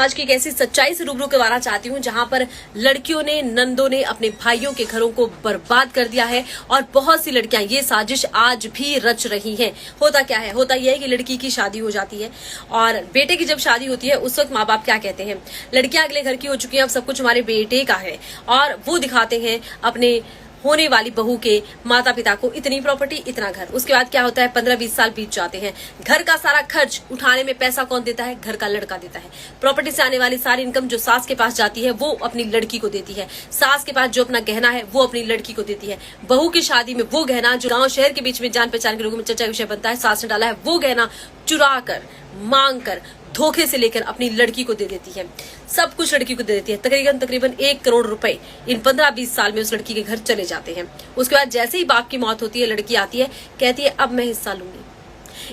आज की एक ऐसी सच्चाई से रूबरू करवाना चाहती हूँ जहां पर लड़कियों ने, नंदों ने अपने भाइयों के घरों को बर्बाद कर दिया है और बहुत सी लड़कियां ये साजिश आज भी रच रही हैं। होता क्या है? होता यह है कि लड़की की शादी हो जाती है और बेटे की जब शादी होती है उस वक्त माँ बाप क्या कहते हैं, लड़कियां अगले घर की हो चुकी हैं, अब सब कुछ हमारे बेटे का है, और वो दिखाते हैं अपने होने वाली बहू के माता पिता को इतनी प्रॉपर्टी, इतना घर। उसके बाद क्या होता है, 15-20 साल बीत जाते हैं, घर का सारा खर्च उठाने में पैसा कौन देता है? घर का लड़का देता है। प्रॉपर्टी से आने वाली सारी इनकम जो सास के पास जाती है वो अपनी लड़की को देती है, सास के पास जो अपना गहना है वो अपनी लड़की को देती है। बहू की शादी में वो गहना जो गाँव शहर के बीच में जान पहचान के लोगों में चर्चा विषय बनता है, सास ने डाला है, वो गहना चुरा कर, मांग कर, धोखे से लेकर अपनी लड़की को दे देती है। सब कुछ लड़की को दे देती है। तकरीबन 1 करोड़ रुपए इन 15-20 साल में उस लड़की के घर चले जाते हैं। उसके बाद जैसे ही बाप की मौत होती है, लड़की आती है, कहती है अब मैं हिस्सा लूंगी।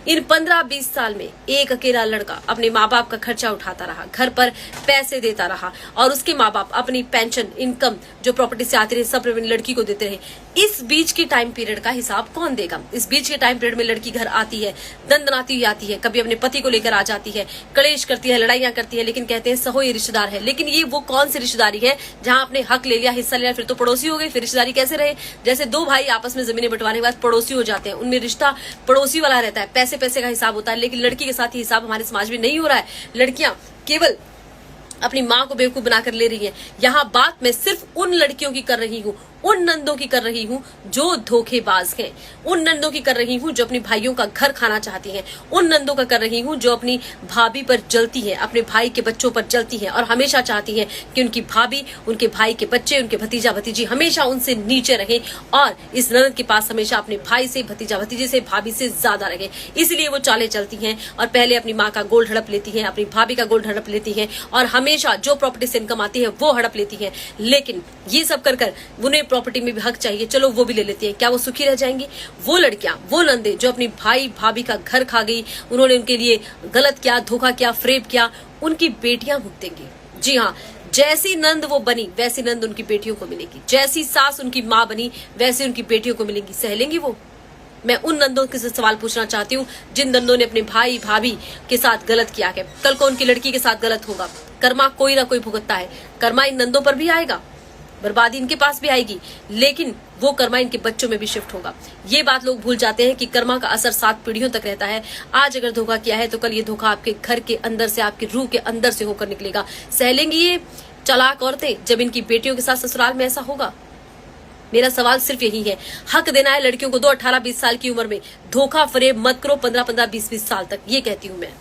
इन 15-20 साल में एक अकेला लड़का अपने माँ बाप का खर्चा उठाता रहा, घर पर पैसे देता रहा, और उसके माँ बाप अपनी पेंशन, इनकम जो प्रॉपर्टी से आती रही, सब लड़की को देते रहे। इस बीच के टाइम पीरियड का हिसाब कौन देगा? इस बीच के टाइम पीरियड में लड़की घर आती है, दंदनाती हुई आती है, कभी अपने पति को लेकर आ जाती है, कलेश करती है, लड़ाइयां करती है, लेकिन कहते हैं सहो ये रिश्तेदार है। लेकिन ये वो कौन सी रिश्तेदारी है जहां आपने हक ले लिया, हिस्सा लिया, फिर तो पड़ोसी हो गए, फिर रिश्तेदारी कैसे रहे? जैसे दो भाई आपस में जमीनें बंटवाने के बाद पड़ोसी हो जाते हैं, उनमें रिश्ता पड़ोसी वाला रहता है, पैसे पैसे का हिसाब होता है। लेकिन लड़की के साथ ये हिसाब हमारे समाज में नहीं हो रहा है। लड़कियां केवल अपनी माँ को बेवकूफ बनाकर ले रही है। यहाँ बात मैं सिर्फ उन लड़कियों की कर रही हूँ, उन नंदों की कर रही हूँ जो धोखेबाज हैं, उन नंदों की कर रही हूँ जो अपनी भाइयों का घर खाना चाहती हैं, उन नंदों का कर रही हूँ जो अपनी भाभी पर जलती है, अपने भाई के बच्चों पर जलती है और हमेशा चाहती है कि उनकी भाभी, उनके भाई के बच्चे, उनके भतीजा भतीजी हमेशा उनसे नीचे रहे और इस ननद के पास हमेशा अपने भाई से, भतीजा भतीजे से, भाभी से ज्यादा रहे। इसलिए वो चालें चलती हैं और पहले अपनी माँ का गोल्ड हड़प लेती है, अपनी भाभी का गोल्ड हड़प लेती है और हमेशा जो प्रॉपर्टी से इनकम आती है वो हड़प लेती है। लेकिन ये सब कर कर उन्हें प्रॉपर्टी में भी हक चाहिए, चलो वो भी ले लेती है। क्या वो सुखी रह जाएंगी? वो लड़कियां, वो नंदे जो अपनी भाई भाभी का घर खा गई, उन्होंने उनके लिए गलत किया, धोखा किया, फ्रेब किया, उनकी बेटियां भुगतेंगी। जी हाँ, जैसी नंद वो बनी वैसी नंद उनकी बेटियों को मिलेगी, जैसी सास उनकी माँ बनी वैसी उनकी बेटियों को मिलेंगी। सह लेंगी वो? मैं उन नंदों से सवाल पूछना चाहती हूँ जिन नंदों ने अपने भाई भाभी के साथ गलत किया है। कल को उनकी लड़की के साथ गलत होगा, कर्मा कोई ना कोई भुगतता है, कर्मा इन नंदों पर भी आएगा, बर्बादी इनके पास भी आएगी, लेकिन वो कर्मा इनके बच्चों में भी शिफ्ट होगा। ये बात लोग भूल जाते हैं कि कर्मा का असर 7 पीढ़ियों तक रहता है। आज अगर धोखा किया है तो कल ये धोखा आपके घर के अंदर से, आपकी रूह के अंदर से होकर निकलेगा। सह लेंगी ये चालाक औरतें जब इनकी बेटियों के साथ ससुराल में ऐसा होगा? मेरा सवाल सिर्फ यही है, हक देना है लड़कियों को, दो 18-20 साल की उम्र में धोखा फरेब मत करो 15-15, 20-20 साल तक, ये कहती हूँ मैं।